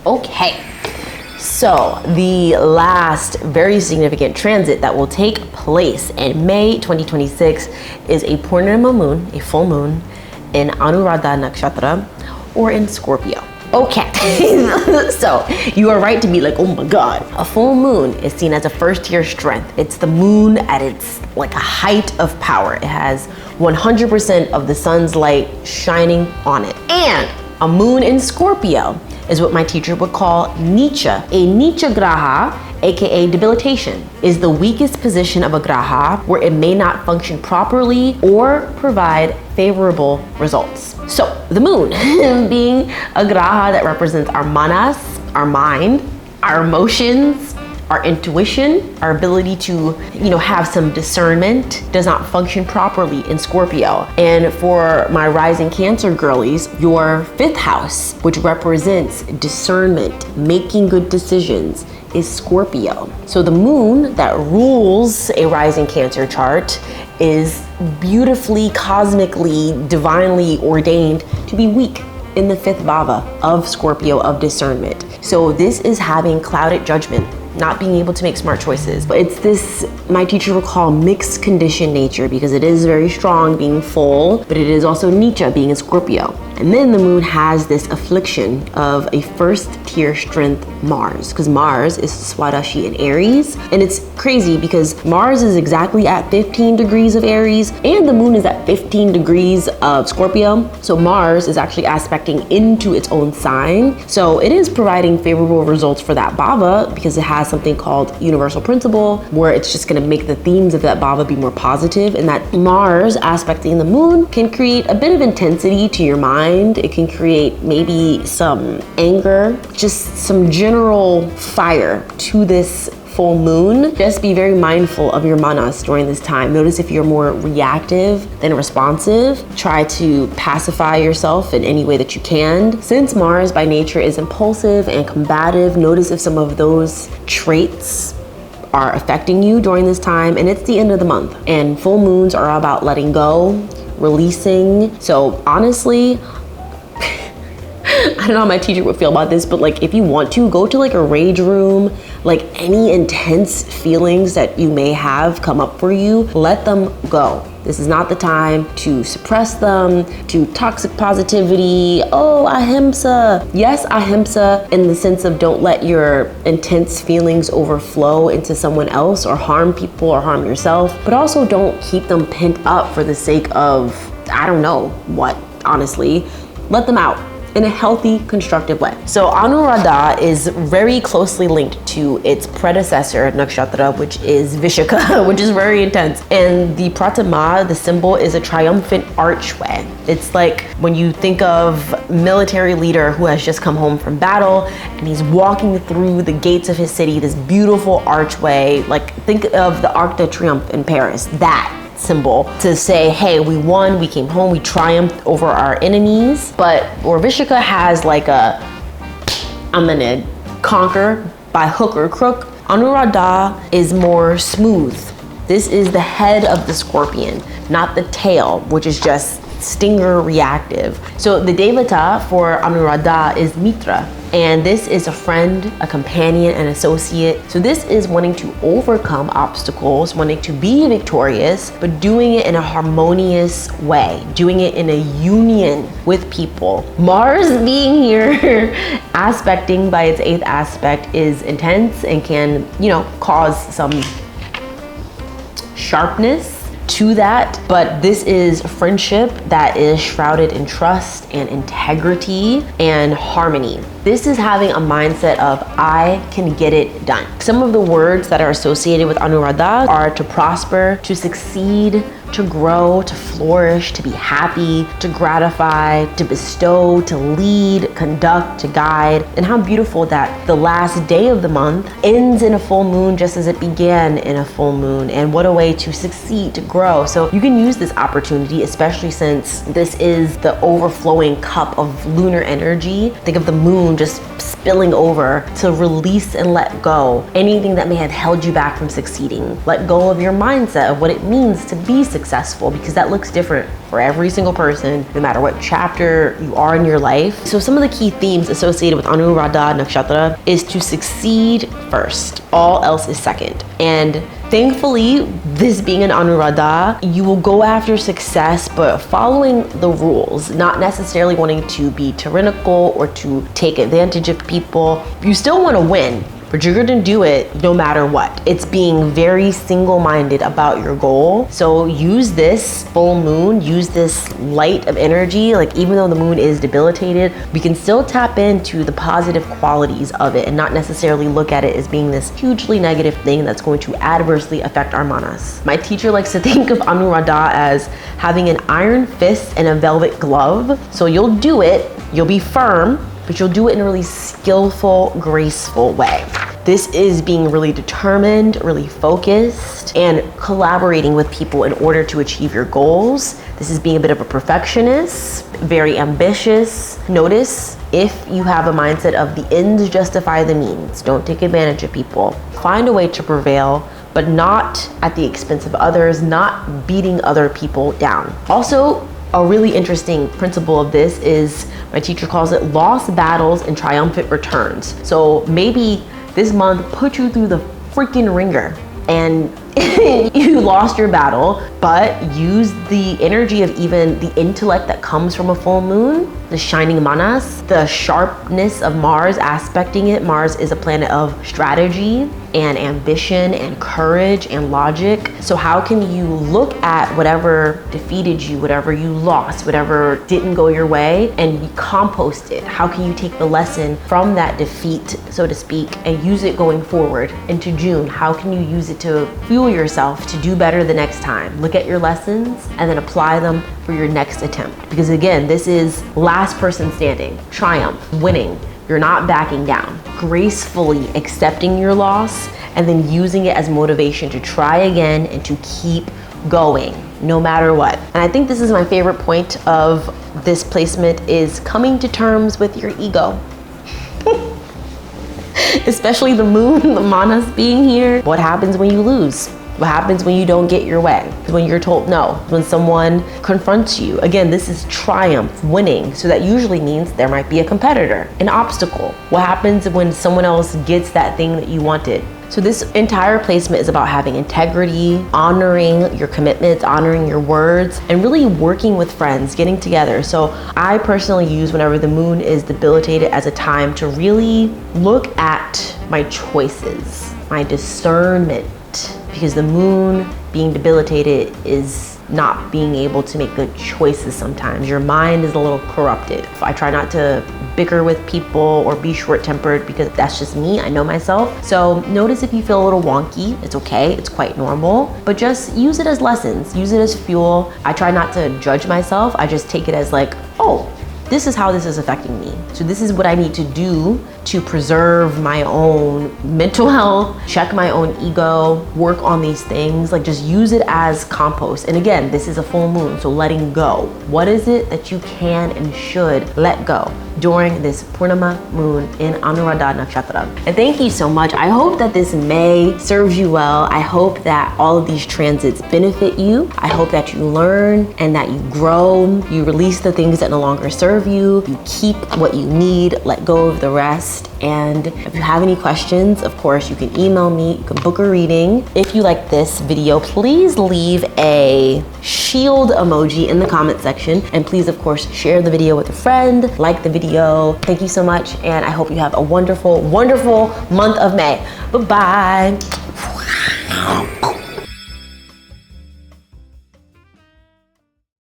Okay, so the last very significant transit that will take place in May 2026 is a Purnima moon, a full moon, in Anuradha Nakshatra or in Scorpio. Okay, so you are right to be like, oh my God. A full moon is seen as a first tier strength. It's the moon at its like a height of power. It has 100% of the sun's light shining on it. And a moon in Scorpio is what my teacher would call Nicha. A Nicha Graha, aka debilitation, is the weakest position of a Graha where it may not function properly or provide favorable results. So the moon being a Graha that represents our manas, our mind, our emotions, our intuition, our ability to, have some discernment, does not function properly in Scorpio. And for my rising Cancer girlies, your 5th house, which represents discernment, making good decisions, is Scorpio. So the moon that rules a rising Cancer chart is beautifully, cosmically, divinely ordained to be weak in the 5th bhava of Scorpio, of discernment. So this is having clouded judgment, not being able to make smart choices. But it's this, my teacher would call mixed condition nature, because it is very strong being full, but it is also Nicha being in Scorpio. And then the moon has this affliction of a first tier strength Mars, because Mars is Swadashi in Aries. And it's crazy because Mars is exactly at 15 degrees of Aries and the moon is at 15 degrees of Scorpio. So Mars is actually aspecting into its own sign. So it is providing favorable results for that bhava because it has something called universal principle, where it's just gonna make the themes of that bhava be more positive. And that Mars aspecting the moon can create a bit of intensity to your mind. It can create maybe some anger, just some general fire to this full moon. Just be very mindful of your manas during this time. Notice if you're more reactive than responsive. Try to pacify yourself in any way that you can. Since Mars by nature is impulsive and combative, notice if some of those traits are affecting you during this time. And it's the end of the month. And full moons are about letting go, releasing. So honestly, I don't know how my teacher would feel about this, but like if you want to, go to like a rage room, like any intense feelings that you may have come up for you, let them go. This is not the time to suppress them, to toxic positivity. Oh, ahimsa. Yes, ahimsa in the sense of don't let your intense feelings overflow into someone else or harm people or harm yourself, but also don't keep them pent up for the sake of, I don't know what, honestly. Let them out in a healthy, constructive way. So Anuradha is very closely linked to its predecessor nakshatra, which is Vishaka, which is very intense. And the Pratama, the symbol, is a triumphant archway. It's like when you think of military leader who has just come home from battle and he's walking through the gates of his city, this beautiful archway, like think of the Arc de Triomphe in Paris, that symbol to say, hey, we won, we came home, we triumphed over our enemies. But or Vishaka has like a, I'm gonna conquer by hook or crook. Anuradha is more smooth. This is the head of the scorpion, not the tail, which is just stinger reactive. So the devata for Anuradha is Mitra, and this is a friend, a companion, an associate. So this is wanting to overcome obstacles, wanting to be victorious, but doing it in a harmonious way, doing it in a union with people. Mars being here, aspecting by its 8th aspect, is intense and can, cause some sharpness to that, but this is friendship that is shrouded in trust and integrity and harmony. This is having a mindset of I can get it done. Some of the words that are associated with Anuradha are to prosper, to succeed, to grow, to flourish, to be happy, to gratify, to bestow, to lead, conduct, to guide. And how beautiful that the last day of the month ends in a full moon just as it began in a full moon. And what a way to succeed, to grow. So you can use this opportunity, especially since this is the overflowing cup of lunar energy. Think of the moon just spilling over to release and let go anything that may have held you back from succeeding. Let go of your mindset of what it means to be successful, because that looks different for every single person, no matter what chapter you are in your life. So some of the key themes associated with Anuradha Nakshatra is to succeed first. All else is second. And thankfully, this being an Anuradha, you will go after success, but following the rules, not necessarily wanting to be tyrannical or to take advantage of people. You still want to win, but you're gonna do it no matter what. It's being very single-minded about your goal. So use this full moon, use this light of energy. Like, even though the moon is debilitated, we can still tap into the positive qualities of it and not necessarily look at it as being this hugely negative thing that's going to adversely affect our manas. My teacher likes to think of Anuradha as having an iron fist and a velvet glove. So you'll do it, you'll be firm, but you'll do it in a really skillful, graceful way. This is being really determined, really focused, and collaborating with people in order to achieve your goals. This is being a bit of a perfectionist, very ambitious. Notice if you have a mindset of the ends justify the means. Don't take advantage of people. Find a way to prevail, but not at the expense of others, not beating other people down. Also, a really interesting principle of this is, my teacher calls it lost battles and triumphant returns. So maybe this month put you through the freaking ringer and you lost your battle, but use the energy of even the intellect that comes from a full moon, the shining manas, the sharpness of Mars aspecting it. Mars is a planet of strategy and ambition and courage and logic. So how can you look at whatever defeated you, whatever you lost, whatever didn't go your way, and compost it? How can you take the lesson from that defeat, so to speak, and use it going forward into June? How can you use it to fuel yourself to do better the next time? Look at your lessons and then apply them for your next attempt. Because again, this is last person standing, triumph, winning. You're not backing down. Gracefully accepting your loss and then using it as motivation to try again and to keep going no matter what. And I think this is my favorite point of this placement, is coming to terms with your ego. Especially the moon, the manas being here. What happens when you lose? What happens when you don't get your way? When you're told no, when someone confronts you. Again, this is triumph, winning. So that usually means there might be a competitor, an obstacle. What happens when someone else gets that thing that you wanted? So this entire placement is about having integrity, honoring your commitments, honoring your words, and really working with friends, getting together. So I personally use whenever the moon is debilitated as a time to really look at my choices, my discernment, because the moon being debilitated is not being able to make good choices sometimes. Your mind is a little corrupted. I try not to bicker with people or be short-tempered, because that's just me, I know myself. So notice if you feel a little wonky, it's okay, it's quite normal, but just use it as lessons, use it as fuel. I try not to judge myself, I just take it as like, oh, this is how this is affecting me. So this is what I need to do to preserve my own mental health, check my own ego, work on these things. Like, just use it as compost. And again, this is a full moon, so letting go. What is it that you can and should let go during this Purnima moon in Anuradha Nakshatra? And thank you so much. I hope that this May serves you well. I hope that all of these transits benefit you. I hope that you learn and that you grow. You release the things that no longer serve you. You keep what you need, let go of the rest. And if you have any questions, of course, you can email me, you can book a reading. If you like this video, please leave a shield emoji in the comment section. And please, of course, share the video with a friend, like the video. Thank you so much. And I hope you have a wonderful, wonderful month of May. Bye-bye.